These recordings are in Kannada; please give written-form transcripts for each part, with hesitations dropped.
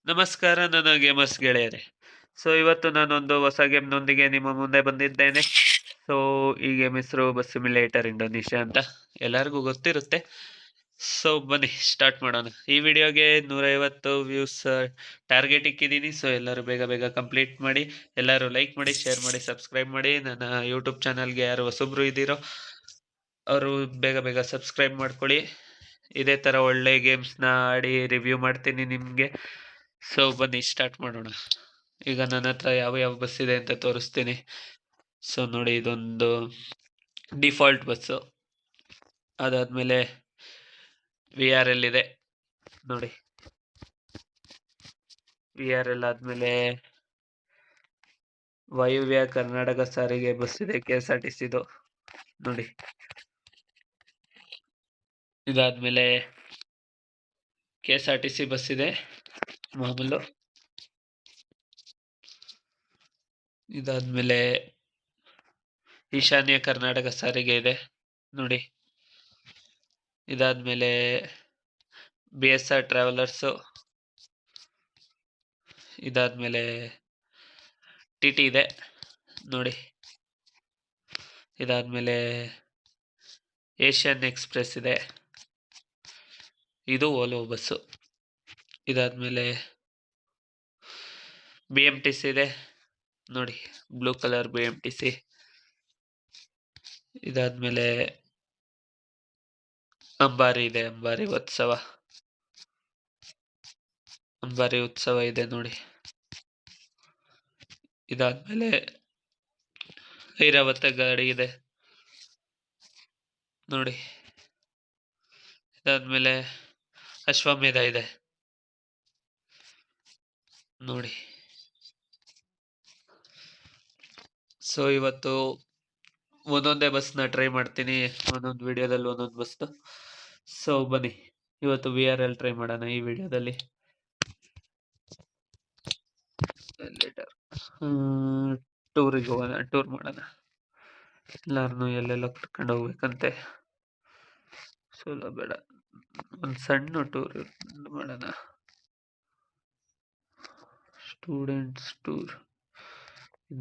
ನಮಸ್ಕಾರ ನನ್ನ ಗೇಮರ್ಸ್ ಗೆಳೆಯರೇ. ಇವತ್ತು ನಾನೊಂದು ಹೊಸ ಗೇಮ್‌ನೊಂದಿಗೆ ನಿಮ್ಮ ಮುಂದೆ ಬಂದಿದ್ದೇನೆ. ಸೊ, ಈ ಗೇಮ್ ಹೆಸರು ಬಸ್ ಸಿಮ್ಯುಲೇಟರ್ ಇಂಡೋನೇಷ್ಯಾ ಅಂತ ಎಲ್ಲರಿಗೂ ಗೊತ್ತಿರುತ್ತೆ. ಬನ್ನಿ ಸ್ಟಾರ್ಟ್ ಮಾಡೋಣ. ಈ ವಿಡಿಯೋಗೆ 150 ವ್ಯೂಸ್ ಟಾರ್ಗೆಟ್ ಇಕ್ಕಿದ್ದೀನಿ. ಎಲ್ಲರೂ ಬೇಗ ಬೇಗ ಕಂಪ್ಲೀಟ್ ಮಾಡಿ. ಎಲ್ಲರೂ ಲೈಕ್ ಮಾಡಿ, ಶೇರ್ ಮಾಡಿ, ಸಬ್ಸ್ಕ್ರೈಬ್ ಮಾಡಿ. ನನ್ನ ಯೂಟ್ಯೂಬ್ ಚಾನಲ್‌ಗೆ ಯಾರು ಹೊಸಬ್ರು ಇದ್ದೀರೋ ಅವರು ಬೇಗ ಬೇಗ ಸಬ್ಸ್ಕ್ರೈಬ್ ಮಾಡ್ಕೊಳ್ಳಿ. ಇದೇ ಥರ ಒಳ್ಳೆ ಗೇಮ್ಸ್‌ನ ಆಡಿ ರಿವ್ಯೂ ಮಾಡ್ತೀನಿ ನಿಮಗೆ. ಬನ್ನಿ ಸ್ಟಾರ್ಟ್ ಮಾಡೋಣ. ಈಗ ನನ್ನ ಹತ್ರ ಯಾವ ಬಸ್ ಇದೆ ಅಂತ ತೋರಿಸ್ತೀನಿ. ನೋಡಿ, ಇದೊಂದು ಡಿಫಾಲ್ಟ್ ಬಸ್ಸು. ಅದಾದ್ಮೇಲೆ VRL ಇದೆ ನೋಡಿ. VRL ಆದ್ಮೇಲೆ ವಾಯುವ್ಯ ಕರ್ನಾಟಕ ಸಾರಿಗೆ ಬಸ್ ಇದೆ, KSRTCದು ನೋಡಿ. ಇದಾದ್ಮೇಲೆ KSRTC ಬಸ್ ಇದೆ ಮಾಮೂಲು. ಇದಾದ್ಮೇಲೆ ಈಶಾನ್ಯ ಕರ್ನಾಟಕ ಸಾರಿಗೆ ಇದೆ ನೋಡಿ. ಇದಾದ್ಮೇಲೆ BSR ಟ್ರಾವೆಲರ್ಸು. ಇದಾದ್ಮೇಲೆ TT ಇದೆ ನೋಡಿ. ಇದಾದ್ಮೇಲೆ ಏಷ್ಯನ್ ಎಕ್ಸ್‌ಪ್ರೆಸ್ ಇದೆ, ಇದು ಓಲೋ ಬಸ್ಸು. ಇದಾದ್ಮೇಲೆ BMTC ಇದೆ ನೋಡಿ, ಬ್ಲೂ ಕಲರ್ BMTC. ಇದಾದ್ಮೇಲೆ ಅಂಬಾರಿ ಇದೆ, ಅಂಬಾರಿ ಉತ್ಸವ ಇದೆ ನೋಡಿ. ಇದಾದ್ಮೇಲೆ ಐರಾವತ ಗಾಡಿ ಇದೆ ನೋಡಿ. ಇದಾದ್ಮೇಲೆ ಅಶ್ವಮೇಧ ಇದೆ ನೋಡಿ. ಇವತ್ತು ಒಂದೊಂದೇ ಬಸ್ನ ಟ್ರೈ ಮಾಡ್ತೀನಿ, ಒಂದೊಂದು ವಿಡಿಯೋದಲ್ಲಿ ಒಂದೊಂದು ಬಸ್ದು. ಬನ್ನಿ ಇವತ್ತು VRL ಟ್ರೈ ಮಾಡೋಣ ಈ ವಿಡಿಯೋದಲ್ಲಿ. ಟೂರಿಗೆ ಹೋಗೋಣ, ಟೂರ್ ಮಾಡೋಣ. ಎಲ್ಲಾರನ್ನು ಎಲ್ಲೆಲ್ಲ ಕರ್ಕೊಂಡು ಹೋಗ್ಬೇಕಂತೆ. ಬೇಡ, ಒಂದು ಸಣ್ಣ ಟೂರ್ ಮಾಡೋಣ. ಸ್ಟೂಡೆಂಟ್ಸ್ ಟೂರ್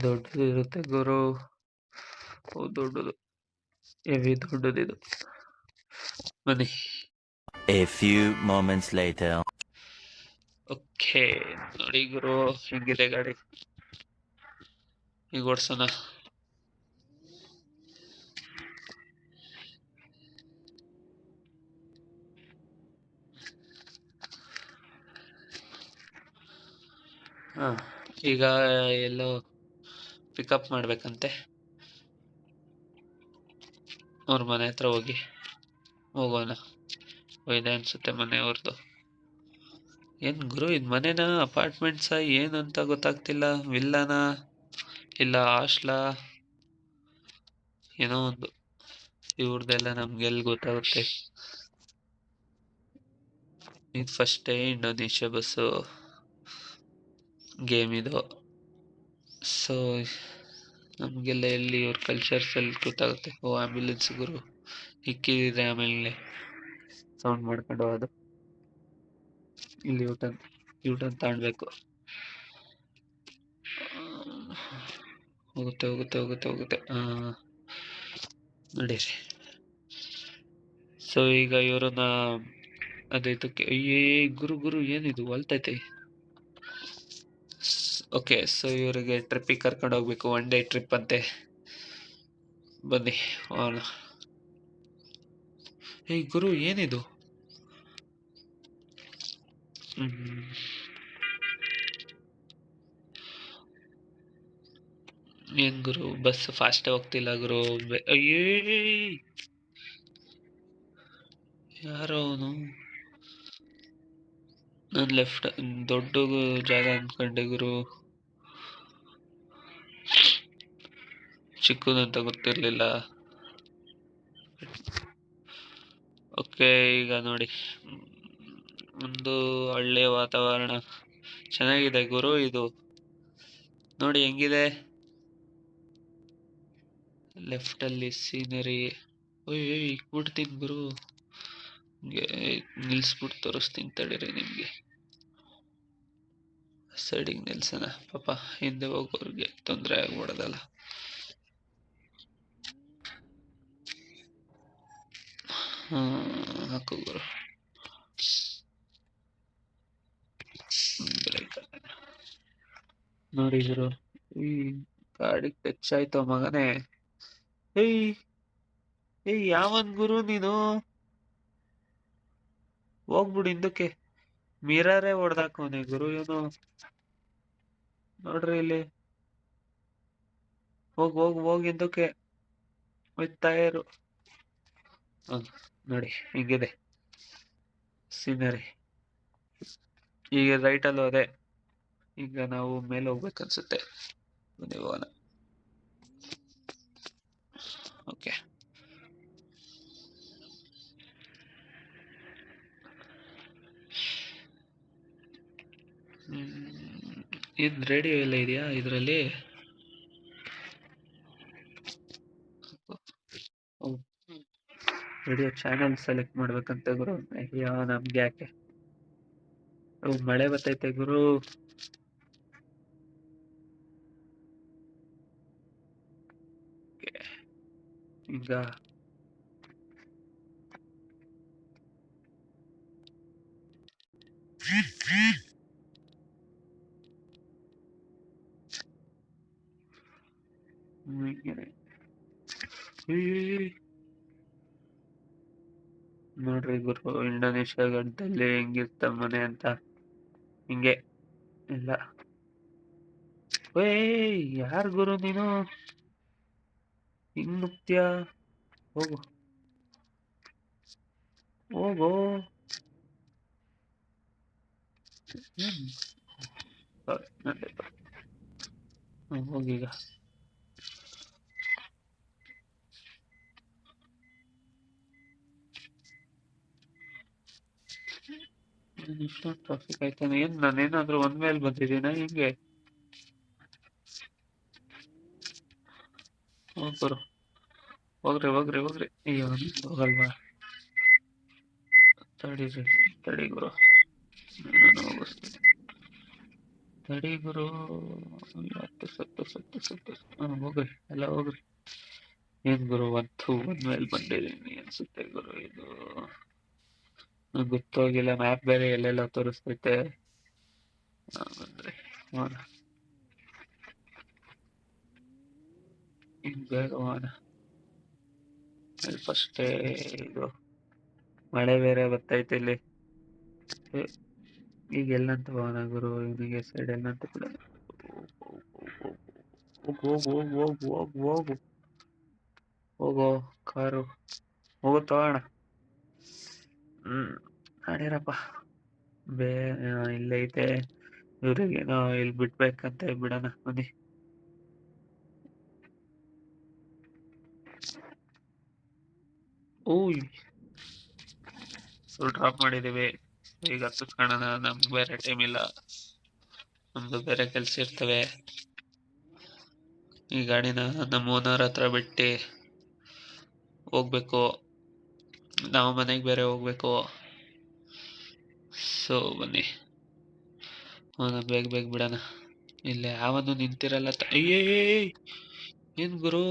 ದೊಡ್ಡದು ಇರುತ್ತೆ ಗುರು. ದೊಡ್ಡದು, ಹೆವಿ ದೊಡ್ಡದಿದು. ಬನ್ನಿ. A few moments later. Okay ನೋಡಿ ಗುರು, ಹೆಂಗಿದೆ ಗಾಡಿ, ಈಗ ಓಡ್ಸೋಣ. ಈಗ ಎಲ್ಲೋ ಪಿಕಪ್ ಮಾಡ್ಬೇಕಂತೆ, ಅವ್ರ ಮನೆ ಹತ್ರ ಹೋಗೋಣ. ಇದೆ ಅನ್ಸುತ್ತೆ ಮನೆ ಅವ್ರದ್ದು. ಏನ್ ಗುರು, ಇದು ಮನೆನಾ ಅಪಾರ್ಟ್ಮೆಂಟ್ಸಾ ಏನಂತ ಗೊತ್ತಾಗ್ತಿಲ್ಲ. ವಿಲ್ಲಾನಾ ಇಲ್ಲ ಹಾಸ್ಟ್ಲಾ, ಏನೋ ಒಂದು. ಇವ್ರದೆಲ್ಲ ನಮ್ಗೆಲ್ಲಿ ಗೊತ್ತಾಗುತ್ತೆ. ಇದು ಫಸ್ಟೇ ಇಂಡೋನೇಷ್ಯಾ ಬಸ್ಸು ಗೇಮ್ ಇದು. ನಮಗೆಲ್ಲ ಎಲ್ಲಿ ಇವ್ರ ಕಲ್ಚರ್ಸ್ ಎಲ್ಲಿ ಗೊತ್ತಾಗುತ್ತೆ. ಆಂಬ್ಯುಲೆನ್ಸ್ ಗುರು, ಇಕ್ಕಿದ್ರೆ ಆಮೇಲೆ ಸೌಂಡ್ ಮಾಡ್ಕೊಂಡು ಹೋಗೋದು. ಇಲ್ಲಿ ಯೂಟರ್ನ್ ತಾಂಡ್ಬೇಕು. ಹೋಗುತ್ತೆ ನಡೀರಿ. ಈಗ ಇವ್ರನ್ನ ಇದಕ್ಕೆ ಗುರು ಏನಿದು ಹೊಲ್ತೈತೆ. ಓಕೆ, ಇವರಿಗೆ ಟ್ರಿಪ್ಪಿಗೆ ಕರ್ಕೊಂಡು ಹೋಗ್ಬೇಕು, 1 ಡೇ ಟ್ರಿಪ್ ಅಂತೆ. ಬನ್ನಿ ಹೋಗೋಣ. ಗುರು ಏನಿದು, ಏನ್ ಗುರು, ಬಸ್ ಫಾಸ್ಟ್ ಹೋಗ್ತಿಲ್ಲ ಗುರು. ಯಾರೋ ಅವನು. ನಾನು ಲೆಫ್ಟ್ ದೊಡ್ಡ ಜಾಗ ಅನ್ಕೊಂಡೆ ಗುರು, ಚಿಕ್ಕದಂತ ಗೊತ್ತಿರ್ಲಿಲ್ಲ. ಓಕೆ, ಈಗ ನೋಡಿ, ಒಂದು ಹಳ್ಳಿಯ ವಾತಾವರಣ ಚೆನ್ನಾಗಿದೆ ಗುರು. ಇದು ನೋಡಿ ಹೆಂಗಿದೆ, ಲೆಫ್ಟ್ ಅಲ್ಲಿ ಸೀನರಿ. ಇಕ್ಬಿಡ್ತೀನಿ ಗುರು, ನಿಲ್ಸ್ಬಿಟ್ಟು ತೋರಿಸ್ತೀನಿ ತಡೀರಿ ನಿಮ್ಗೆ. ಸೈಡಿಗೆ ನಿಲ್ಸೋಣ, ಪಾಪ ಹಿಂದೆ ಹೋಗೋರ್ಗೆ ತೊಂದರೆ ಆಗ್ಬಿಡೋದಲ್ಲ. ಹಾಕು ಗುರು. ನೋಡಿ ಗುರು, ಈ ಗಾಡಿ ಟಚ್ ಆಯ್ತು ಮಗನೇ. ಏಯ್ ಏಯ್ ಯಾವನ್ ಗುರು ನೀನು? ಹೋಗ್ಬಿಡು ಹಿಂದಕ್ಕೆ. ಮಿರರೇ ಹೊಡ್ದಾಕವನೆ ಗುರು ಇವನು. ನೋಡ್ರಿ ಇಲ್ಲಿ, ಹೋಗ್ ಹಿಂದಕ್ಕೆ. ಹೋಯ್ತಾ ಇರು. ನೋಡಿ ಹಿಂಗಿದೆ ಸೀನರಿ. ಈಗ ರೈಟಲ್ಲಿ ಹೋದೆ, ಈಗ ನಾವು ಮೇಲೆ ಹೋಗ್ಬೇಕನ್ಸುತ್ತೆ. ಬನ್ನಿ ಹೋಗೋಣ. ಓಕೆ, ಇದು ರೇಡಿಯೋ ಎಲ್ಲ ಇದೆಯಾ ಇದರಲ್ಲಿ? ರೇಡಿಯೋ ಚಾನಲ್ ಸೆಲೆಕ್ಟ್ ಮಾಡ್ಬೇಕಂತ ಗುರು. ಅಯ್ಯೋ ನಮ್ಗೆ ಯಾಕೆ, ಮಳೆ ಬರ್ತೈತೆ ಗುರು. ಈಗ ನೋಡ್ರಿ ಗುರು, ಇಂಡೋನೇಷ್ಯಾ ಗಂಟಲ್ಲಿ ಹೆಂಗಿರ್ತ ಮನೆ ಅಂತ, ಹಿಂಗೆ ಇಲ್ಲ. ಯಾರ್ ಗುರು ನೀನು? ಹಿಂಗ್ ನುಗ್ತ್ಯಾ? ಹೋಗು ಹೋಗೋ. ಹೋಗೀಗ. ಇಷ್ಟೊಂದು ಟ್ರಾಫಿಕ್ ಆಯ್ತಾನೆ. ಏನ್ ನಾನೇನಾದ್ರೂ ಒಂದ್ ಮೇಲೆ ಬಂದಿದ್ದೀನ ಹಿಂಗೆ? ಹೋಗ್ಬರು, ಹೋಗ್ರಿ. ಅಯ್ಯೋ ಹೋಗಲ್ವಾ? ತಡಿ ಗುರು, ನಾನು ಹೋಗಿಸ್ತೀನಿ. ತಡಿ ಗುರು, ಸತ್ತು. ಹೋಗ್ರಿ, ಎಲ್ಲ ಹೋಗ್ರಿ. ಏನ್ ಗುರು, ಒಂದ್ ಮೇಲೆ ಬಂದಿದ್ದೀನಿ ಅನ್ಸುತ್ತೆ ಗುರು. ಇದು ಗೊತ್ತಾಗಿಲ್ಲ, ಮ್ಯಾಪ್ ಬೇರೆ ಎಲ್ಲೆಲ್ಲ ತೋರಿಸ್ತೈತೆ. ಬಂದ್ರಿ ಹಿಂಗ್ ಬೇಗ ಹೋಗೋಣ. ಫಸ್ಟೇ ಇದು ಮಳೆ ಬೇರೆ ಬರ್ತೈತೆ ಇಲ್ಲಿ. ಈಗ ಎಲ್ಲಂತ ಹೋಗೋಣ ಗುರು? ಇವನಿಗೆ ಸೈಡ್ ಎಲ್ಲಂತ ಬಿಡೋಣ. ಹೋಗೋ ಕಾರು, ಹೋಗೋ ತಗೋಣ. ನಡೀರಪ್ಪ. ಇಲ್ಲೇ ಐತೆ, ಇವ್ರಿಗೇನೋ ಇಲ್ಲಿ ಬಿಡ್ಬೇಕಂತ ಬಿಡೋಣ ಬನ್ನಿ. ಡ್ರಾಪ್ ಮಾಡಿದೀವಿ, ಈಗ ಹತ್ತಿಸ್ಕೊಳ್ಳೋಣ. ನಮ್ಗೆ ಬೇರೆ ಟೈಮ್ ಇಲ್ಲ, ನಮ್ದು ಬೇರೆ ಕೆಲ್ಸ ಇರ್ತವೆ. ಈ ಗಾಡಿನ ನಮ್ಮ ಓನರ್ ಹತ್ರ ಬಿಟ್ಟು ಹೋಗ್ಬೇಕು, ನಾವು ಮನೆಗೆ ಬೇರೆ ಹೋಗ್ಬೇಕು. ಸೊ ಬನ್ನಿ ಬೇಗ ಬಿಡೋಣ. ಇಲ್ಲೇ ಯಾವನು ನಿಂತಿರಲ್ಲ. ಏನ್ ಗುರು,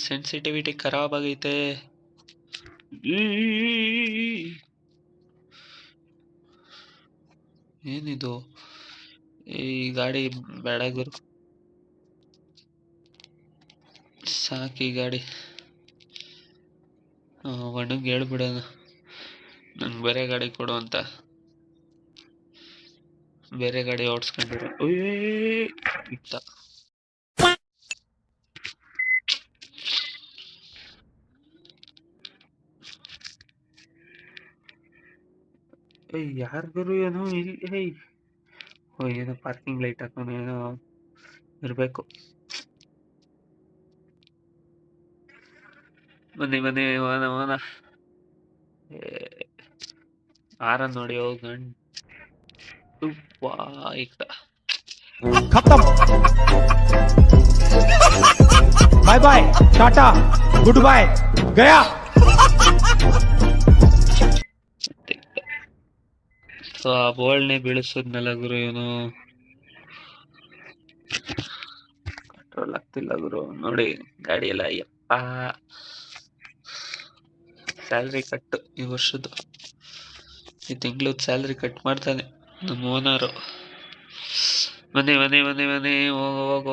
ಸೆನ್ಸಿಟಿವಿಟಿ ಖರಾಬ್ ಆಗೈತೆ. ಏನಿದು, ಈ ಗಾಡಿ ಬೇಡ ಗುರು, ಸಾಕಿ ಗಾಡಿ. ಒಣಗ್ ಹೇಳ್ಬಿಡೋಣ, ನಂಗೆ ಬೇರೆ ಗಾಡಿ ಕೊಡು ಅಂತ. ಬೇರೆ ಗಾಡಿ ಓಡಿಸ್ಕೊಂಡಿರೋ ಇತ್ತ. ಯಾರ್ ಗುರು ಏನೋ ಇಲ್ಲಿ? ಏನೋ ಪಾರ್ಕಿಂಗ್ ಲೈಟ್ ಹಾಕೋನು ಏನೋ ಇರ್ಬೇಕು. ಬನ್ನಿ ಹೋಗೋಣ. ಆರ ನೋಡಿ ಹೋಗಣ್ಣ. खत्म बाय बाय टाटा गुड बाय गया ಸೊ ಆ ಬೋಲ್ಡ್ನೇ ಬೀಳಿಸಿದ್ನಲ್ಲ ಗುರು ಇವನು. ಕಂಟ್ರೋಲ್ ಆಗ್ತಿಲ್ಲ ಗುರು. ನೋಡಿ ಗಾಡಿ ಎಲ್ಲ ಯಪ್ಪ. ಸ್ಯಾಲ್ರಿ ಕಟ್ ಈ ವರ್ಷದ್ದು, ಈ ತಿಂಗಳು ಸ್ಯಾಲ್ರಿ ಕಟ್ ಮಾಡ್ತಾನೆ ನಮ್ಮ ಓನರು. ಮನೆ ಮನೆ ಮನೆ ಮನೆ ಹೋಗ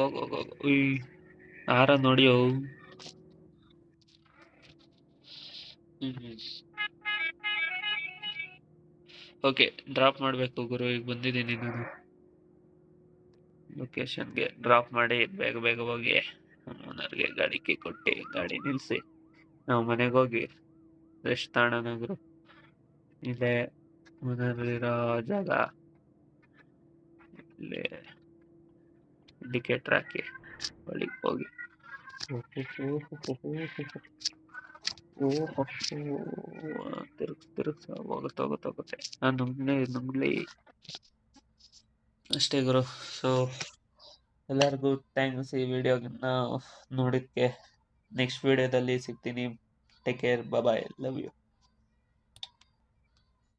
ಆರ ನೋಡಿ ಅವು. ಓಕೆ, ಡ್ರಾಪ್ ಮಾಡಬೇಕು ಗುರು. ಈಗ ಬಂದಿದ್ದೀನಿ ನಾನು ಲೊಕೇಶನ್ಗೆ. ಡ್ರಾಪ್ ಮಾಡಿ ಬೇಗ ಬೇಗ ಹೋಗಿ ಓನರ್ಗೆ ಗಾಡಿ ಕೀ ಕೊಟ್ಟು ಗಾಡಿ ನಿಲ್ಲಿಸಿ ನಾವು ಮನೆಗೆ ಹೋಗಿ ರೆಸ್ಟ್ ತಾಣನ ಗುರು. ಇಲ್ಲೇ ಓನರ್ ಜಾಗ, ಇಲ್ಲೇ ಇಂಡಿಕೇಟರ್ ಹಾಕಿ ಒಳಗೆ ಹೋಗಿ. ತಿರುಗ್ಸ ಹೋಗುತ್ತೆ. ನಾನು ನುಗ್ಲಿ ಅಷ್ಟೇ ಗುರು. ಸೊ ಎಲ್ಲರಿಗೂ ಥ್ಯಾಂಕ್ಸ್ ಈ ವಿಡಿಯೋನ ನೋಡಿದ್ದಕ್ಕೆ. ನೆಕ್ಸ್ಟ್ ವಿಡಿಯೋದಲ್ಲಿ ಸಿಗ್ತೀನಿ. Take care, bye, love you.